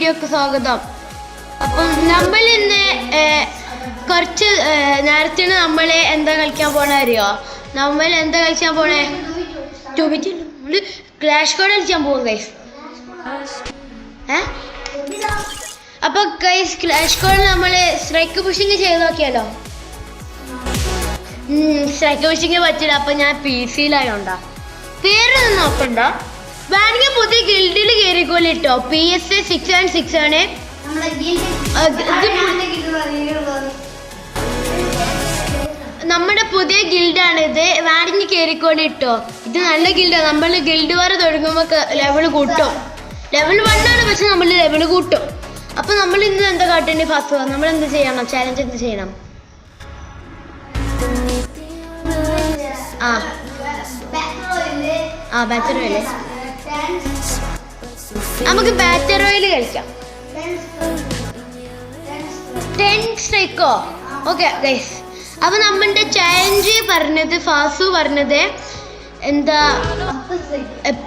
വീഡിയോക്ക് സ്വാഗതം. അപ്പം നമ്മൾ ഇന്ന് കുറച്ച് നേരത്തെ നമ്മൾ എന്താ കളിക്കാൻ പോണ അറിയോ? നമ്മൾ എന്താ കളിക്കാൻ പോണേ? ക്ലാഷ് കോഡ് കളിക്കാൻ പോകും ഗൈസ്. അപ്പൊ ഗൈസ് ക്ലാഷ് കോഡ് നമ്മൾ സ്ട്രൈക്ക് പുഷിങ് ചെയ്ത് നോക്കിയാലോ? സ്ട്രൈക്ക് പുഷിങ് പറ്റില്ല. അപ്പൊ ഞാൻ PC-ലായോണ്ടാ പേരൊന്നും നോക്കണ്ട. വേണമെങ്കിൽ പുതിയ ഗിൽഡിൽ കയറിക്കോളിട്ടോ. PSA 616 ആണ്. നമ്മുടെ പുതിയ ഗിൽഡാണ് ഇത്. വേണമെങ്കിൽ കയറിക്കോളിട്ടോ. ഇത് നല്ല ഗിൽഡാണ്. നമ്മൾ ഗിൽഡ് വാർ തുടങ്ങുമ്പോൾ ലെവൽ കൂട്ടും. ലെവൽ 1 ആണ്, പക്ഷെ നമ്മൾ ലെവൽ കൂട്ടും. അപ്പൊ നമ്മൾ ഇന്ന് എന്താ കാട്ടേണ്ടി? ഫാസ്റ്റ് നമ്മൾ എന്ത് ചെയ്യണം? ചാലഞ്ച് എന്ത് ചെയ്യണം? Batter royal. നമുക്ക് ബാറ്റർ റോയൽ കളിക്കാം. 10 സ്ട്രൈക്കോ? Okay guys. അപ്പൊ നമ്മളുടെ ചാലഞ്ച് പറഞ്ഞത് ഫാസു പറഞ്ഞത് എന്താ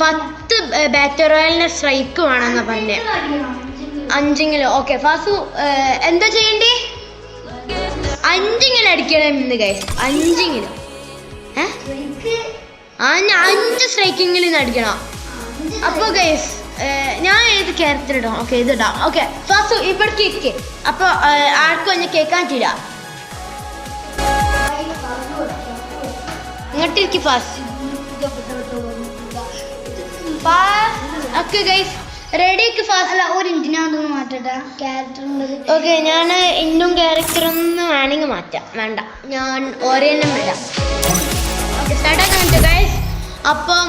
10 ബാറ്റർ റോയലിന്റെ സ്ട്രൈക്ക് വേണമെന്നാ പറഞ്ഞേ. 5 ഓക്കെ. ഫാസു എന്താ ചെയ്യണ്ടേ? 5 അടിക്കണം ഇന്ന് ഗൈസ്. 5 5 സ്ട്രൈക്കിങ്ങിൽ അടിക്കണം. അപ്പൊ ഗൈസ് ഞാൻ ഏത് ക്യാരക്ടർ ഇടാം? ഓക്കെ ഇതിടാം. ഓക്കെ ഫാസു ഇവിടേക്ക് ഇരിക്കെ. അപ്പൊ ആർക്കും എന്നെ കേൾക്കാൻ പറ്റില്ല. ഇങ്ങോട്ടിരിക്കും ഫാസ്റ്റ്. ഓക്കെ ഗൈസ് റെഡിക്ക് ഫാസ്റ്റ്. ഒരു ഇഞ്ചിനൊന്നും മാറ്റട്ടെ ക്യാരക്ടർ. ഓക്കെ ഞാൻ ഇന്നും ക്യാരക്ടർ ഒന്നും വേണമെങ്കിൽ മാറ്റാം. വേണ്ട, ഞാൻ ഒരെണ്ണം വരാം. ഓക്കെ സ്റ്റാർട്ടാക്കാൻ ഗൈസ്. അപ്പം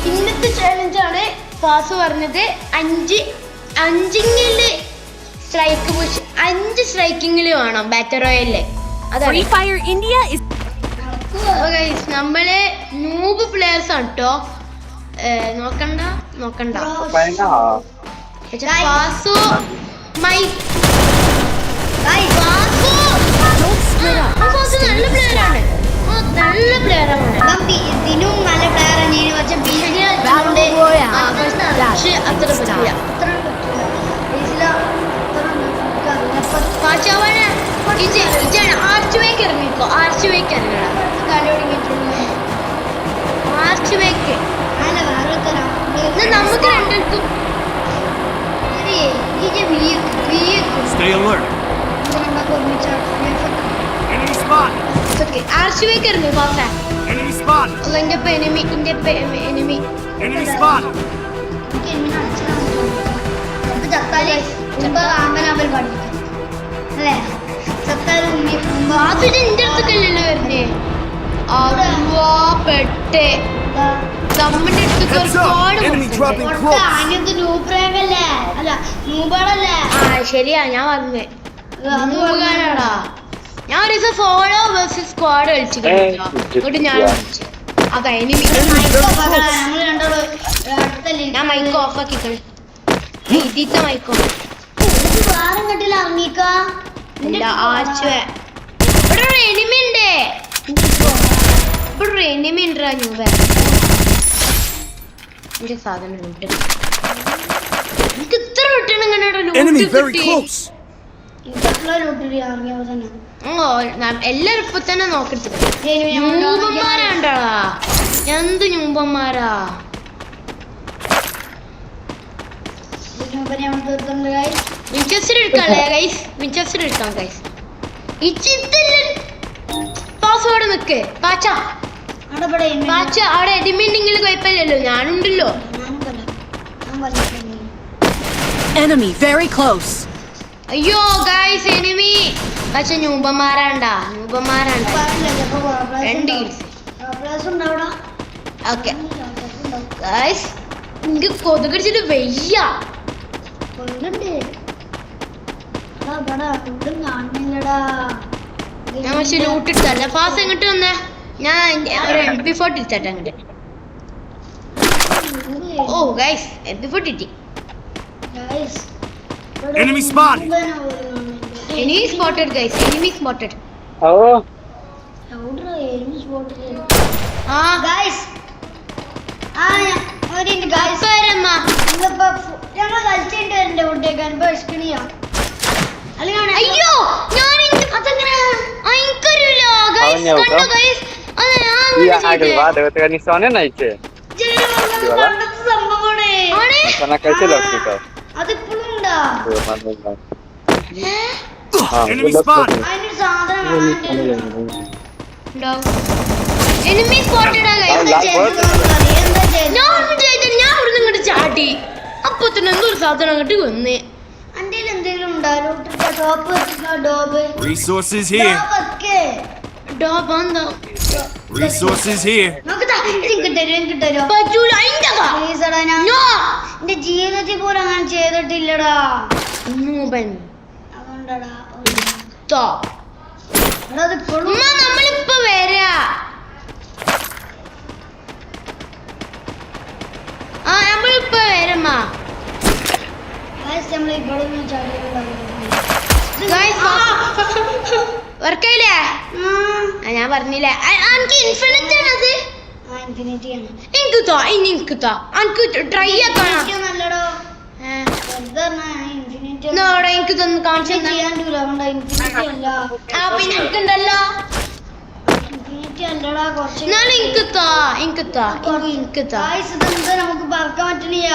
ഇന്നത്തെ ചാലഞ്ചാണ് ഫാസു പറഞ്ഞത് 5 സ്ട്രൈക്ക് പുഷ്. 5 സ്ട്രൈക്കിങ്ങിൽ വേണം ബാറ്റർ റോയലില്. അതാണ് നമ്മള് നൂബ് പ്ലേയേഴ്സ് ആണ് കേട്ടോ. നോക്കണ്ട ഫാസു നല്ല പ്ലെയറാണ്. നല്ല പ്ലെയറാണ്. ഇതിനും നല്ല പ്ലെയറാണ്. പക്ഷെ അത്ര പറ്റില്ല. ആർച്ച് വേക്ക് ഇറങ്ങിക്കോ. ആർച്ച് വേക്ക് ഇറങ്ങണം. ആർച്ച് വേക്ക് നമുക്ക് രണ്ടുപേർക്കും ആർച്ച് വേക്ക് ഇറങ്ങി. ശരിയാ, ഞാൻ വന്നേ. ഞാൻ ഒരു ദിവസം ഫോളോ വേഴ്സസ് സ്ക്വാഡ് കളിച്ചിട്ട് ഞാൻ ഞാൻ മൈക്ക് ഓഫ് ആക്കി ഇതിത്തെ മൈക്കോ എനിമി ഉണ്ട്. ഇവിടെ എനിമി ഉണ്ടാ ഞൂബ. എന്റെ സാധനം ലൂട്ട്. എനിക്ക് ഇത്ര ലൂട്ടാണ് ഇങ്ങനെ എല്ലാരും ഇപ്പൊ തന്നെ നോക്കിട്ട്. ഞൂമ്പന്മാരാണ്ടാ. എന്ത് ഞൂമ്പന്മാരാ? വിൻചെസ്റ്റർ എടുക്കാല്ലേ ഗൈസ്? വിൻചെസ്റ്റർ എടുക്കാം ഗൈസ്. പാസ്വേഡ് നിക്ക് പാച്ച. അവിടെ എഡിമിണ്ടെങ്കിൽ കുഴപ്പമില്ലല്ലോ, ഞാനുണ്ടല്ലോ. അയ്യോ ഗൈസ് എനിമി. പക്ഷെ ഞൂമ്പന്മാരാണ്ടാ. രണ്ട് കിൽസ്. ഓക്കെ ഗൈസ് എനിക്ക് കൊതുകടിച്ചിട്ട് വയ്യ. ഞാൻ പക്ഷെ ലൂട്ട് ഇട്ടല്ല. ഫാസ്റ്റ് എങ്ങോട്ട് വന്നേ? ഞാൻ ഒരു MP40 ഇട്ടട്ടെ അങ്ങോട്ട്. ഓ ഗൈസ് MP40 ഇട്ടി. Enemy spotted guys. Enemy spotted. guys. ഒരു ഗൈസ് ഞങ്ങൾ കളിച്ച അയ്യോ ഞാൻ Iya ada dengan soalnya naik sih. Karena kecil loh kita. Enemy spot. Enemy spotted ഞാൻ ഇവിടുന്ന് ചാടി അപ്പൊ തന്നെ എന്തോ ഒരു സാധനം അങ്ങോട്ട് വന്നേ. Resources here. Resources here. എന്റെ ജീവിതത്തിൽ പോലും അങ്ങനെ ചെയ്തിട്ടില്ലടാ. നമ്മളിപ്പോ വരാ. നമ്മളിപ്പോ വരമ്മാ. വർക്കയില്ലേ? ഞാൻ പറഞ്ഞില്ലേ എനിക്ക് ഇൻഫിനിറ്റി ആണത്. എനിക്ക് തോ ഇനി എനിക്ക് തോ എനിക്ക് ട്രൈ ആക്കണം. എനിക്ക് തന്നെ കാണിച്ചു പിന്നെ എനിക്കുണ്ടല്ലോ. എന്നാലും എനിക്ക് താ എനിക്ക് താ എനിക്ക് താ. നമുക്ക് പറക്കാൻ പറ്റണില്ല.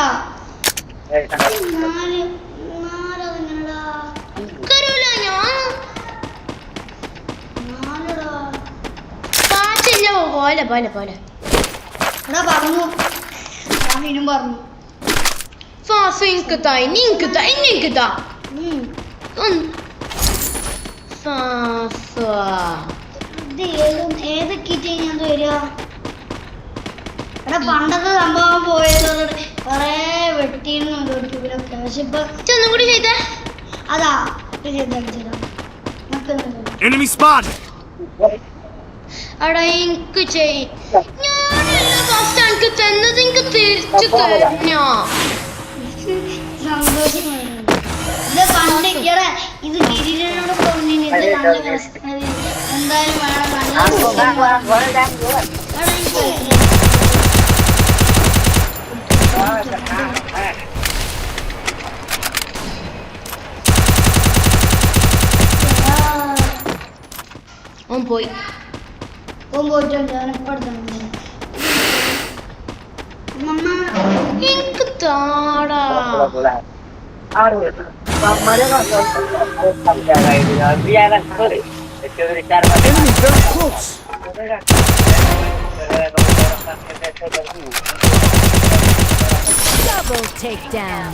പോലെ പോലെ പോലെ പറഞ്ഞു പറഞ്ഞു എനിക്കുതാ ഇനി എനിക്കുതാ ഇനി എനിക്കുതാ. ഏതൊക്കെ ഞാൻ വരിക. എടാ പണ്ടത്തെ സംഭവം പോയത് കൊറേ വെട്ടിയിരുന്നുണ്ട് യൂട്യൂബിലൊക്കെ. പക്ഷെ ഇപ്പൊ ഒന്നും കൂടി ചെയ്തേ. അതാ Enemy spot. അവിടെ എനിക്ക് ഞാനല്ല ഫസ്റ്റ് എനിക്ക് തന്നത് എനിക്ക് തിരിച്ചു തരണോ. സന്തോഷമാണ് ഇത് കണ്ടിക്കറ. ഇത് ഗിരിനോട് തോന്നി എന്തായാലും പോയി പോയിട്ടുണ്ട്. എനിക്ക് താടാ. Enemy very close. Double takedown.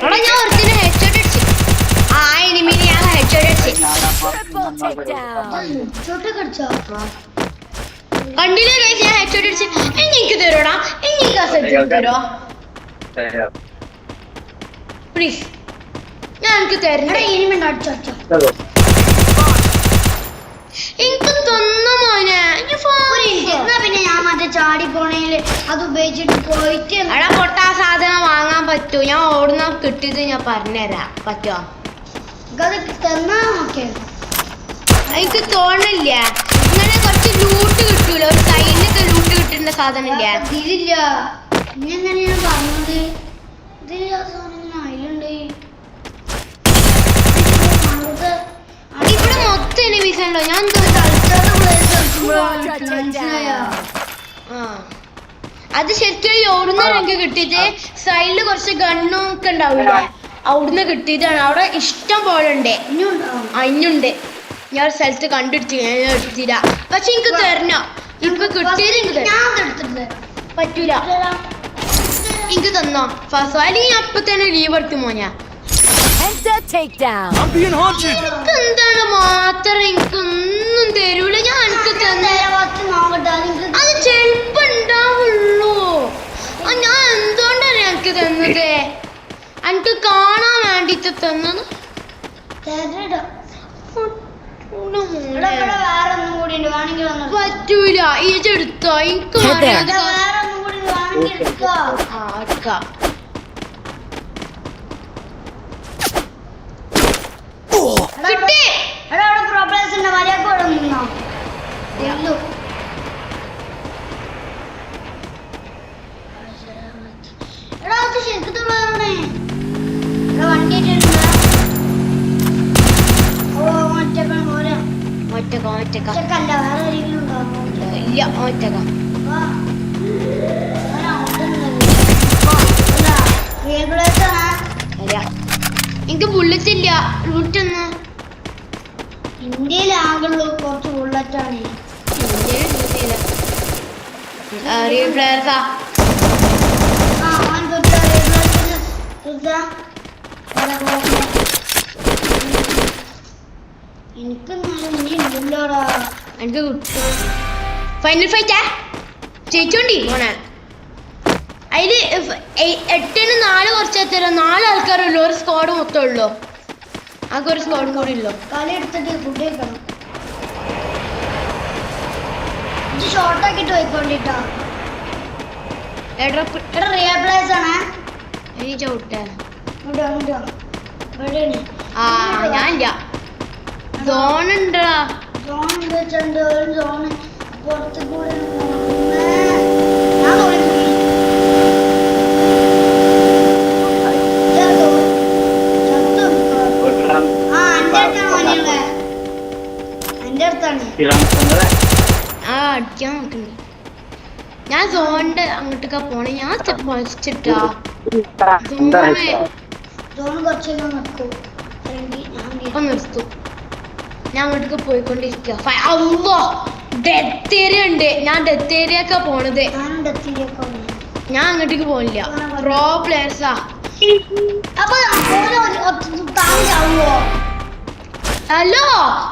എടാ ഞാൻ ഒരുത്തിന് ഹെഡ്ഷോട്ട് അടിച്ചു. ആ എനിമിനെ ഞാൻ ഹെഡ്ഷോട്ട് അടിച്ചു. Triple takedown. കണ്ടില്ലേ ഗൈസ് ഞാൻ ഹെഡ്ഷോട്ട് അടിച്ചു. ഇനി എനിക്ക് തരോടാ. ഇനി എനിക്ക് സെറ്റ് തരോ പ്ലീസ്. ഞാൻ എനിക്ക് തരണേ. എനിക്ക് തന്നു മോനെ. പിന്നെ ഞാൻ മറ്റേ ചാടി പോണേല് അത് ഉപയോഗിച്ചിട്ട് പോയിട്ട് എടാ പൊട്ട ആ സാധനം വാങ്ങാൻ പറ്റൂ. ഞാൻ ഓടുന്ന കിട്ടിയത് ഞാൻ പറഞ്ഞുതരാം. പറ്റുമോ? എനിക്ക് തോന്നില്ല. ഇങ്ങനെ കുറച്ച് ലൂട്ട് കിട്ടൂല. ഒരു കയ്യിലൊക്കെ ലൂട്ട് കിട്ടുന്ന സാധനം ഇല്ല. ഇതിലില്ല. ഇങ്ങനെയാണ് പറഞ്ഞത്. അതിലുണ്ട് ഇവിടെ മൊത്തം എനിമീസ് ഉണ്ടോ? ഞാൻ അത് ശരിക്കും ഓടുന്ന എനിക്ക് കിട്ടിയത്. സൈഡില് കുറച്ച് ഗണ്ണും ഒക്കെ ഉണ്ടാവില്ല. അവിടുന്ന് കിട്ടിയതാണ്. അവിടെ ഇഷ്ടം പോലെ ഉണ്ട്. അഞ്ഞുണ്ട്. ഞാൻ ഒരു സ്ഥലത്ത് കണ്ടെടുത്തി. ഞാൻ എടുത്തില്ല. പക്ഷെ എനിക്ക് തരണോ? ഇപ്പൊ കിട്ടിയത് പറ്റൂല. എനിക്ക് തന്നോ ഫസ്റ്റ്. അല്ലെങ്കിൽ ഞാൻ അപ്പൊ തന്നെ ലീവ് എടുക്കുമോ? ഞാൻ എന്താണ് മാത്രം എനിക്കൊന്നും തരൂല. ഞാൻ എനിക്ക് തന്നെ അത് ചെലപ്പോ ഉണ്ടാവുള്ളൂ. ഞാൻ എന്തുകൊണ്ടാണ് എനിക്ക് തന്നത്? എനിക്ക് കാണാൻ വേണ്ടിട്ട് തന്നത്. പറ്റൂല. ഇതെടുത്തോ. എനിക്ക് കിട്ടി. ഒറ്റക്ക ഒറ്റക്കല്ല വേറെ ആരെങ്കിലും ഉണ്ടാകുമോ ഇല്ല ഒറ്റക്ക അല്ല എനിക്ക് ബുള്ളറ്റ് ഇല്ല റൂട്ടൊന്ന് ഇന്ത്യയിലാകുള്ളൂ കുറച്ച് ബുള്ളറ്റാണ് റിയൽ പ്ലെയർസാ എനിക്ക് ഇല്ലല്ലോടാ എനിക്ക് കിട്ടും ഫൈനൽ ഫൈറ്റാ ജയിച്ചോണ്ടി മോനെ അതില് 8-ന് 4 കുറച്ചാൽ തരാം 4 ആൾക്കാരുള്ളൂ ഒരു സ്ക്വാഡ് മൊത്തം ഉള്ളൂ ആകെ ഒരു സ്ക്വാഡും കൂടി ഉള്ളൂ കളി എടുത്തിട്ട് ഫുഡ് കഴിക്കണം ഷോർട്ട് ആക്കിട്ട് പോയിക്കൊണ്ടിട്ടാ എടാ റിയൽ പ്ലേസ് ആണ് ഇനി ചവിട്ടെ എവിടെയാണ് ആ ഞാനില്ല സോണുണ്ടാ സോൺ വെച്ചിട്ടുണ്ട് ഒരു സോണ് പുറത്ത് കൂടെ ഞാൻ തോന്നി ആ എന്റെ അടുത്താണ് പണിയുള്ളേ എന്റെ അടുത്താണ് ആ അടിക്കാൻ നോക്കണ്ട് ഞാൻ സോണിന്റെ അങ്ങോട്ടൊക്കെ പോണേ ഞാൻ മരിച്ചിട്ടാ സോണ് സോൺ കുറച്ചൊക്കെ നിൽക്കും അല്ലെങ്കിൽ ഞാൻ ഇപ്പൊ നിർത്തും ഞാൻ അങ്ങോട്ടേക്ക് പോയിക്കൊണ്ടിരിക്കുക ഡെത്ത് ഏരിയ ഉണ്ട് ഞാൻ ഡെത്ത് ഏരിയ ഒക്കെ പോണത് ഞാനും ഡെത്തിലേക്ക് ഞാൻ അങ്ങോട്ടേക്ക് പോണില്ല പ്രോ പ്ലെയേഴ്സാ അപ്പൊ താമസാവോ ഹലോ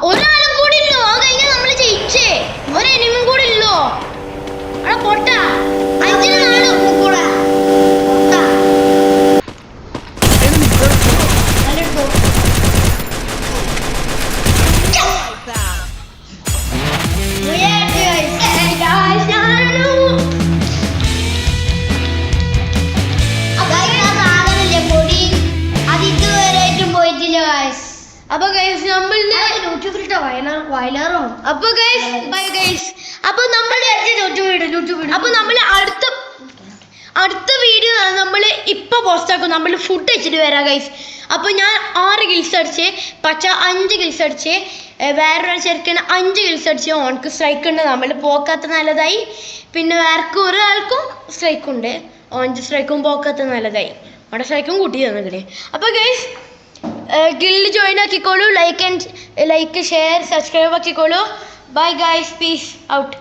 ഒരാളും കൂടി ഇല്ലോ അത് കഴിഞ്ഞാൽ നമ്മൾ ജയിച്ചേ ഒരു എനിമും കൂടി ഇല്ലോ അവിടെ പൊട്ട 5-ന് 4 കൂടെ അപ്പൊ ഗൈസ് നമ്മളുടെ യൂട്യൂബിലിട്ട വയലാറോ അപ്പൊ ഗൈസ് ബൈ ഗൈസ് അപ്പൊ നമ്മുടെ അപ്പൊ നമ്മൾ അടുത്ത വീഡിയോ നമ്മൾ ഇപ്പൊ പോസ്റ്റ് ആക്കും നമ്മൾ ഫുഡ് വെച്ചിട്ട് വരാം ഗൈസ് അപ്പൊ ഞാൻ 6 കിൽസ് അടിച്ച് പച്ച 5 കിൽസ് അടിച്ച് വേറൊരു ചെറുക്കന് 5 കിൽസ് അടിച്ച് ഓനക്ക് സ്ട്രൈക്ക് ഉണ്ട് നമ്മൾ പോക്കാത്ത നല്ലതായി പിന്നെ വേറെ ഒരാൾക്കും സ്ട്രൈക്ക് ഉണ്ട് ഓൻ്റെ സ്ട്രൈക്കും പോക്കാത്ത നല്ലതായി അവിടെ സ്ട്രൈക്കും കൂട്ടി തന്നില്ലേ അപ്പൊ ഗൈസ് ഗിൽഡ് ജോയിൻ ആക്കിക്കോളൂ ലൈക്ക് ഷെയർ സബ്സ്ക്രൈബ് ആക്കിക്കോളൂ ബൈ ഗൈസ് പീസ് ഔട്ട്